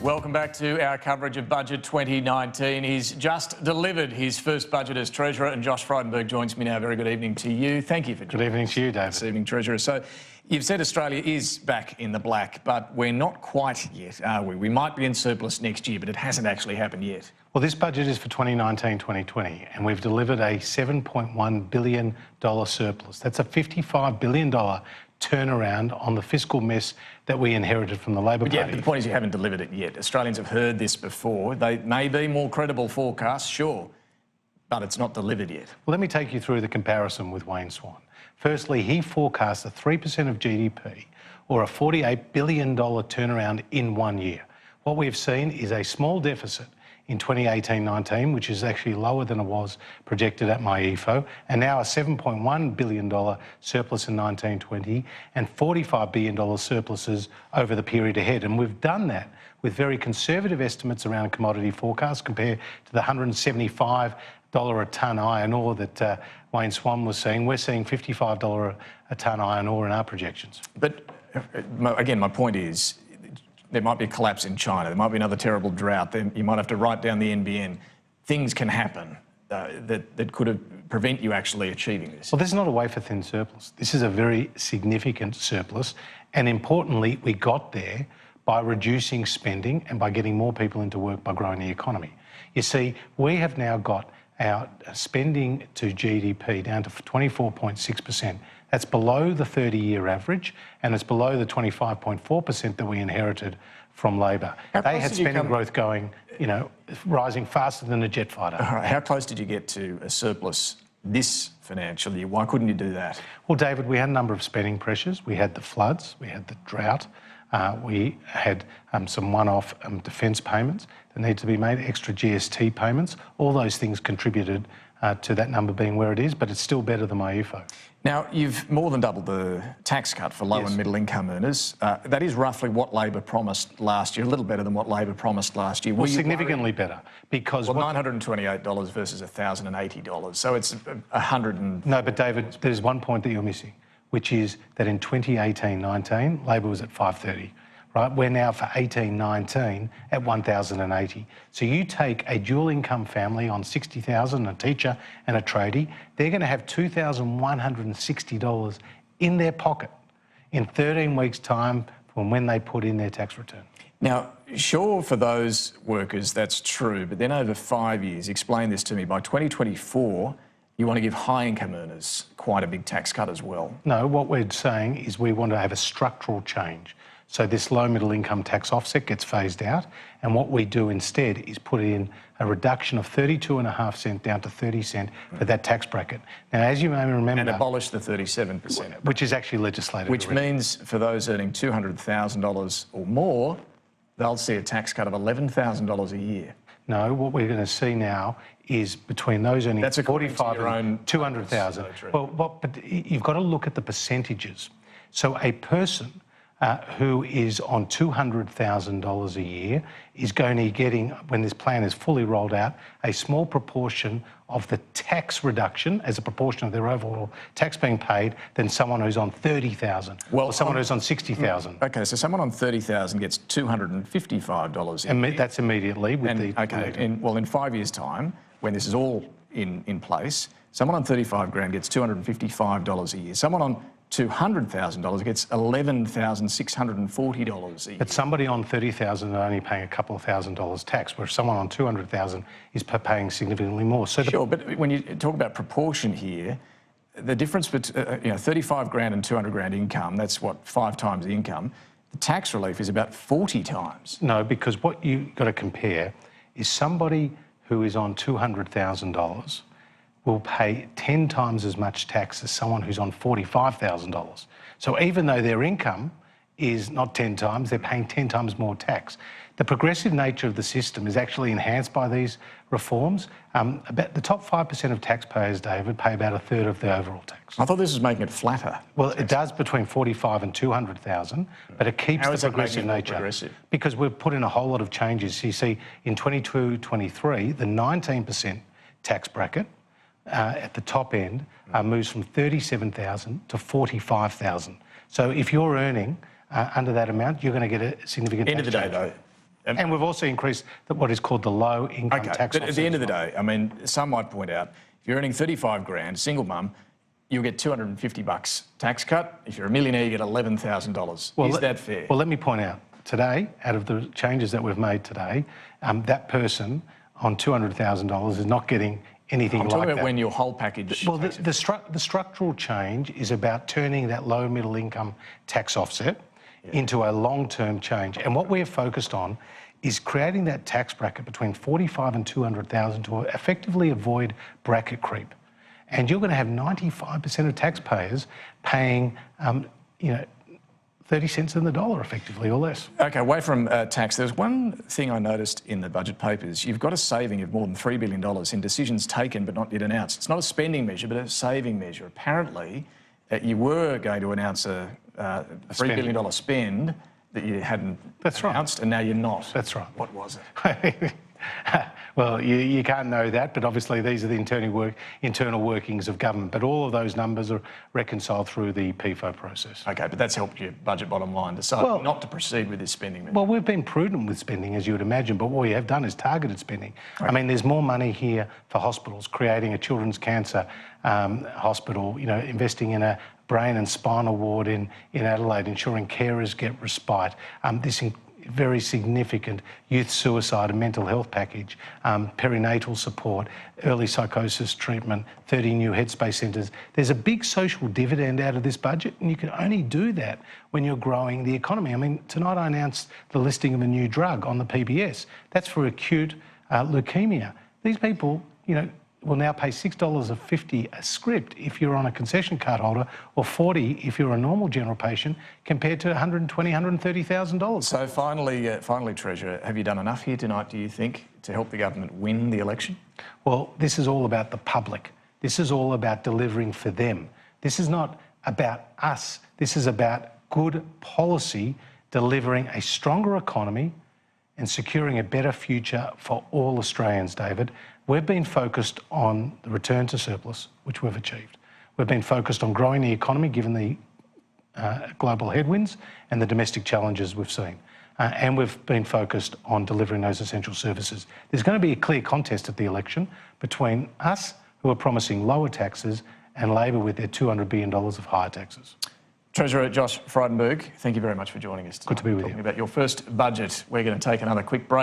Welcome back to our coverage of Budget 2019. He's just delivered his first budget as Treasurer, and Josh Frydenberg joins me now. Very good evening to you. Thank you for joining us. Good evening to you, David. This evening, Treasurer. So you've said Australia is back in the black, but we're not quite yet, are we? We might be in surplus next year, but it hasn't actually happened yet. Well, this budget is for 2019-2020, and we've delivered a $7.1 billion surplus. That's a $55 billion turnaround on the fiscal mess that we inherited from the Labor Party. Yeah, but the point is you haven't delivered it yet. Australians have heard this before. They may be more credible forecasts, sure, but it's not delivered yet. Well, let me take you through the comparison with Wayne Swan. Firstly, he forecasts a 3% of GDP or a $48 billion turnaround in 1 year. What we've seen is a small deficit in 2018-19, which is actually lower than it was projected at MyEFO, and now a $7.1 billion surplus in 19-20 and $45 billion surpluses over the period ahead. And we've done that with very conservative estimates around commodity forecasts compared to the $175 a tonne iron ore that Wayne Swan was seeing. We're seeing $55 a tonne iron ore in our projections. But again, my point is, there might be a collapse in China, there might be another terrible drought, then you might have to write down the NBN. Things can happen that could prevent you actually achieving this. Well, this is not a wafer-thin surplus. This is a very significant surplus, and importantly, we got there by reducing spending and by getting more people into work by growing the economy. You see, we have now got our spending to GDP down to 24.6%. That's below the 30-year average, and it's below the 25.4% that we inherited from Labor. They had spending growth going, rising faster than a jet fighter. All right. How close did you get to a surplus this financial year? Why couldn't you do that? Well, David, we had a number of spending pressures. We had the floods, we had the drought, we had some one-off defence payments that need to be made, extra GST payments. All those things contributed to that number being where it is, but it's still better than MyEFO. Now, you've more than doubled the tax cut for low and middle income earners. That is roughly what Labor promised last year, a little better than what Labor promised last year. Well, significantly better, because... Well, $928 versus $1,080, so it's $100. No, but David, there's one point that you're missing, which is that in 2018-19, Labor was at $530. Right, we're now for 18-19 at 1,080. So you take a dual income family on 60,000, a teacher and a tradie, they're going to have $2,160 in their pocket in 13 weeks' time from when they put in their tax return. Now, sure, for those workers that's true, but then over 5 years, explain this to me, by 2024, you want to give high income earners quite a big tax cut as well. No, what we're saying is we want to have a structural change. So this low middle income tax offset gets phased out, and what we do instead is put in a reduction of 32.5 cents down to 30 cents for that tax bracket. Now, as you may remember... And abolish the 37%. Which is actually legislated. Which means for those earning $200,000 or more, they'll see a tax cut of $11,000 a year. No, what we're going to see now is between those earning 45 and 200,000. Well, but you've got to look at the percentages. So a person who is on $200,000 a year is going to be getting, when this plan is fully rolled out, a small proportion of the tax reduction as a proportion of their overall tax being paid than someone who's on $30,000 or someone who's on $60,000. Okay, so someone on $30,000 gets $255 and that's immediately with the... Okay, in 5 years' time, when this is all in place, someone on 35 grand gets $255 a year. Someone on $200,000 gets $11,640 a year. But somebody on $30,000 is only paying a couple of $1,000s tax, whereas someone on $200,000 is paying significantly more. So sure, but when you talk about proportion here, the difference between 35 grand and 200 grand income, that's what, 5 times the income. The tax relief is about 40 times. No, because what you've got to compare is somebody who is on $200,000 will pay 10 times as much tax as someone who's on $45,000. So even though their income is not 10 times, they're paying 10 times more tax. The progressive nature of the system is actually enhanced by these reforms. About the top 5% of taxpayers, David, pay about a third of the overall tax. I thought this was making it flatter. Well, it does between 45 and 200,000, but it keeps the progressive nature. Because we've put in a whole lot of changes. You see, in 22-23, the 19% tax bracket at the top end moves from 37,000 to 45,000. So if you're earning under that amount, you're going to get a significant End of the day, though, And we've also increased what is called the low income tax. But at the end of the day, I mean, some might point out, if you're earning 35 grand, single mum, you'll get $250 tax cut. If you're a millionaire, you get $11,000. Is that fair? Well, let me point out, today, out of the changes that we've made today, that person on $200,000 is not getting anything like that. I'm talking about when your whole package... Well, the structural change is about turning that low middle income tax offset into a long-term change. And what we're focused on is creating that tax bracket between 45 and 200,000 to effectively avoid bracket creep. And you're going to have 95% of taxpayers paying, 30 cents in the dollar, effectively, or less. OK, away from tax, there's one thing I noticed in the budget papers. You've got a saving of more than $3 billion in decisions taken but not yet announced. It's not a spending measure, but a saving measure. Apparently, you were going to announce a $3 billion spend that you hadn't announced, and now you're not. That's right. What was it? Well, you can't know that, but obviously these are the internal workings of government. But all of those numbers are reconciled through the PFO process. OK, but that's helped your budget bottom line decide not to proceed with this spending measure. Well, we've been prudent with spending, as you would imagine, but what we have done is targeted spending. Okay. I mean, there's more money here for hospitals, creating a children's cancer hospital, investing in a brain and spinal ward in Adelaide, ensuring carers get respite. This very significant youth suicide and mental health package, perinatal support, early psychosis treatment, 30 new headspace centres. There's a big social dividend out of this budget, and you can only do that when you're growing the economy. I mean, tonight I announced the listing of a new drug on the PBS. That's for acute leukemia. These people, will now pay $6.50 a script if you're on a concession card holder, or $40 if you're a normal general patient, compared to $120,000, $130,000. So finally, Treasurer, have you done enough here tonight, do you think, to help the government win the election? Well, this is all about the public. This is all about delivering for them. This is not about us. This is about good policy, delivering a stronger economy and securing a better future for all Australians, David. We've been focused on the return to surplus, which we've achieved. We've been focused on growing the economy, given the global headwinds and the domestic challenges we've seen. And we've been focused on delivering those essential services. There's going to be a clear contest at the election between us, who are promising lower taxes, and Labor with their $200 billion of higher taxes. Treasurer Josh Frydenberg, thank you very much for joining us tonight. Good to be with you. Talking about your first budget. We're going to take another quick break.